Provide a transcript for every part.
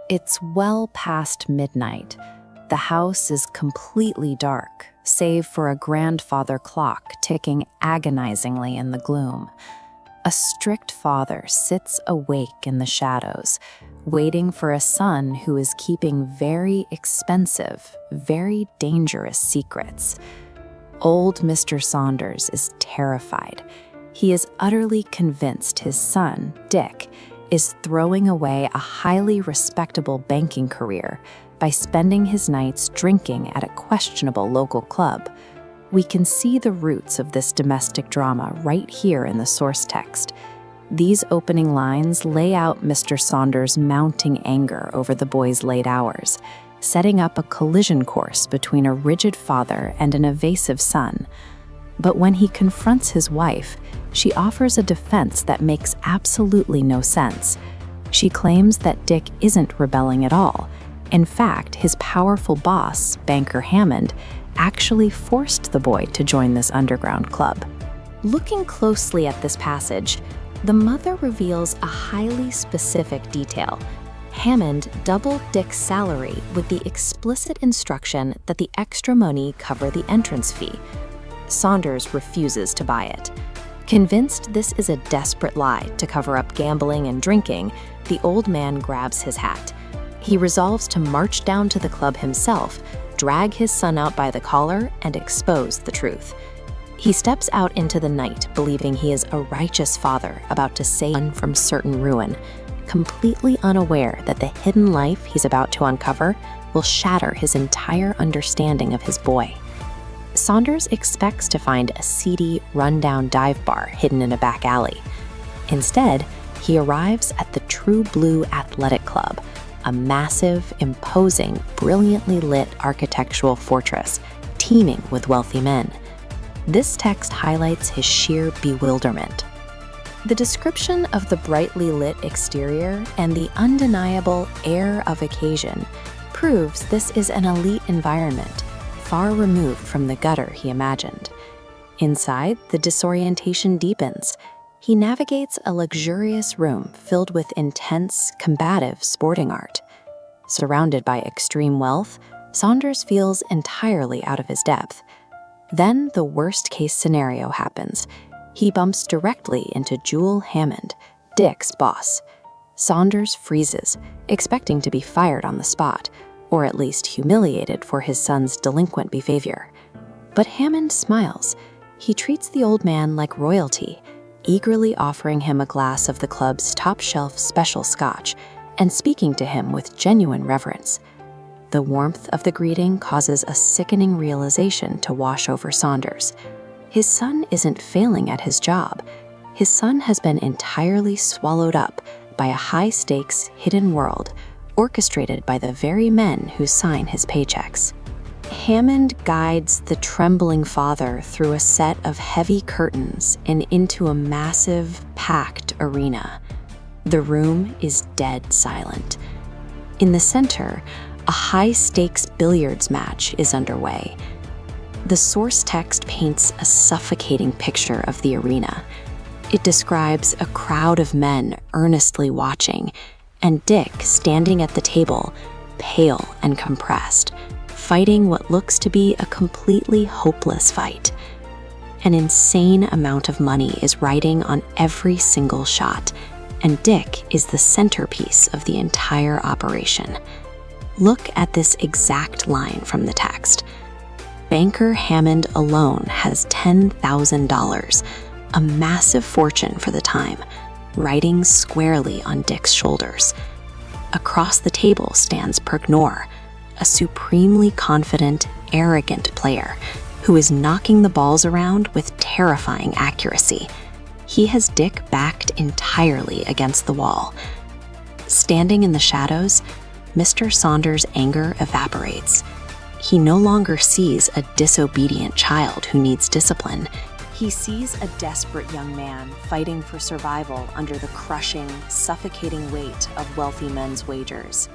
It's well past midnight. The house is completely dark, save for a grandfather clock ticking agonizingly in the gloom. A strict father sits awake in the shadows, waiting for a son who is keeping very expensive, very dangerous secrets. Old Mr. Saunders is terrified. He is utterly convinced his son, Dick, is throwing away a highly respectable banking career by spending his nights drinking at a questionable local club. We can see the roots of this domestic drama right here in the source text. These opening lines lay out Mr. Saunders' mounting anger over the boy's late hours, setting up a collision course between a rigid father and an evasive son. But when he confronts his wife, she offers a defense that makes absolutely no sense. She claims that Dick isn't rebelling at all. In fact, his powerful boss, Banker Hammond, actually forced the boy to join this underground club. Looking closely at this passage, the mother reveals a highly specific detail. Hammond doubled Dick's salary with the explicit instruction that the extra money cover the entrance fee. Saunders refuses to buy it. Convinced this is a desperate lie to cover up gambling and drinking, the old man grabs his hat. He resolves to march down to the club himself, drag his son out by the collar, and expose the truth. He steps out into the night, believing he is a righteous father about to save him from certain ruin, completely unaware that the hidden life he's about to uncover will shatter his entire understanding of his boy. Saunders expects to find a seedy, run-down dive bar hidden in a back alley. Instead, he arrives at the True Blue Athletic Club, a massive, imposing, brilliantly lit architectural fortress teeming with wealthy men. This text highlights his sheer bewilderment. The description of the brightly lit exterior and the undeniable air of occasion proves this is an elite environment, far removed from the gutter he imagined. Inside, the disorientation deepens. He navigates a luxurious room filled with intense, combative sporting art. Surrounded by extreme wealth, Saunders feels entirely out of his depth. Then the worst-case scenario happens. He bumps directly into Jewel Hammond, Dick's boss. Saunders freezes, expecting to be fired on the spot, or at least humiliated for his son's delinquent behavior. But Hammond smiles. He treats the old man like royalty, eagerly offering him a glass of the club's top-shelf special scotch and speaking to him with genuine reverence. The warmth of the greeting causes a sickening realization to wash over Saunders. His son isn't failing at his job. His son has been entirely swallowed up by a high-stakes, hidden world orchestrated by the very men who sign his paychecks. Hammond guides the trembling father through a set of heavy curtains and into a massive, packed arena. The room is dead silent. In the center, a high-stakes billiards match is underway. The source text paints a suffocating picture of the arena. It describes a crowd of men earnestly watching, and Dick standing at the table, pale and compressed, fighting what looks to be a completely hopeless fight. An insane amount of money is riding on every single shot, and Dick is the centerpiece of the entire operation. Look at this exact line from the text. Banker Hammond alone has $10,000, a massive fortune for the time, riding squarely on Dick's shoulders. Across the table stands Rigour, a supremely confident, arrogant player who is knocking the balls around with terrifying accuracy. He has Dick backed entirely against the wall. Standing in the shadows, Mr. Saunders' anger evaporates. He no longer sees a disobedient child who needs discipline. He sees a desperate young man fighting for survival under the crushing, suffocating weight of wealthy men's wagers.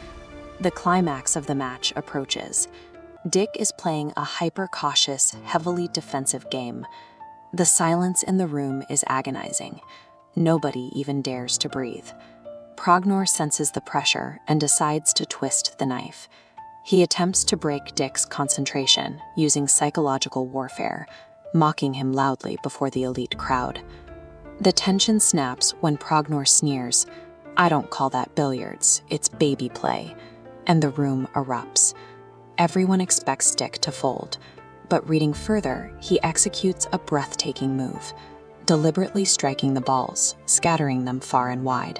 The climax of the match approaches. Dick is playing a hyper-cautious, heavily defensive game. The silence in the room is agonizing. Nobody even dares to breathe. Prognor senses the pressure and decides to twist the knife. He attempts to break Dick's concentration using psychological warfare, mocking him loudly before the elite crowd. The tension snaps when Prognor sneers, "I don't call that billiards, it's baby play," and the room erupts. Everyone expects Dick to fold, but reading further, he executes a breathtaking move, deliberately striking the balls, scattering them far and wide.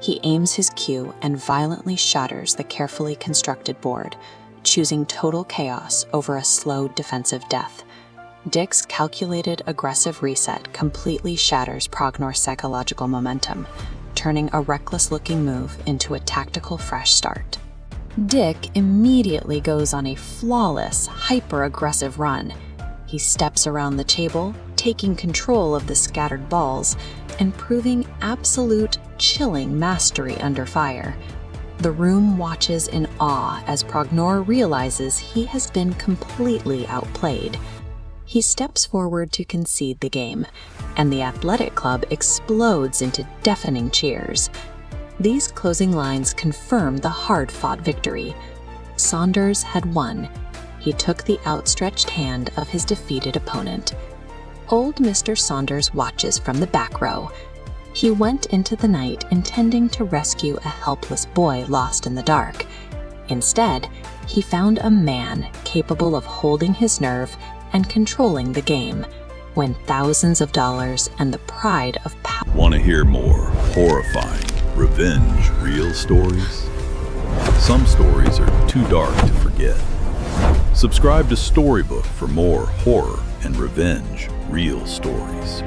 He aims his cue and violently shatters the carefully constructed board, choosing total chaos over a slow defensive death. Dick's calculated, aggressive reset completely shatters Prognor's psychological momentum, turning a reckless-looking move into a tactical fresh start. Dick immediately goes on a flawless, hyper-aggressive run. He steps around the table, taking control of the scattered balls and proving absolute, chilling mastery under fire. The room watches in awe as Prognor realizes he has been completely outplayed. He steps forward to concede the game, and the athletic club explodes into deafening cheers. These closing lines confirm the hard-fought victory. Saunders had won. He took the outstretched hand of his defeated opponent. Old Mr. Saunders watches from the back row. He went into the night intending to rescue a helpless boy lost in the dark. Instead, he found a man capable of holding his nerve and controlling the game, when thousands of dollars and the pride of power. Want to hear more horrifying, revenge, real stories? Some stories are too dark to forget. Subscribe to Storybook for more horror and revenge, real stories.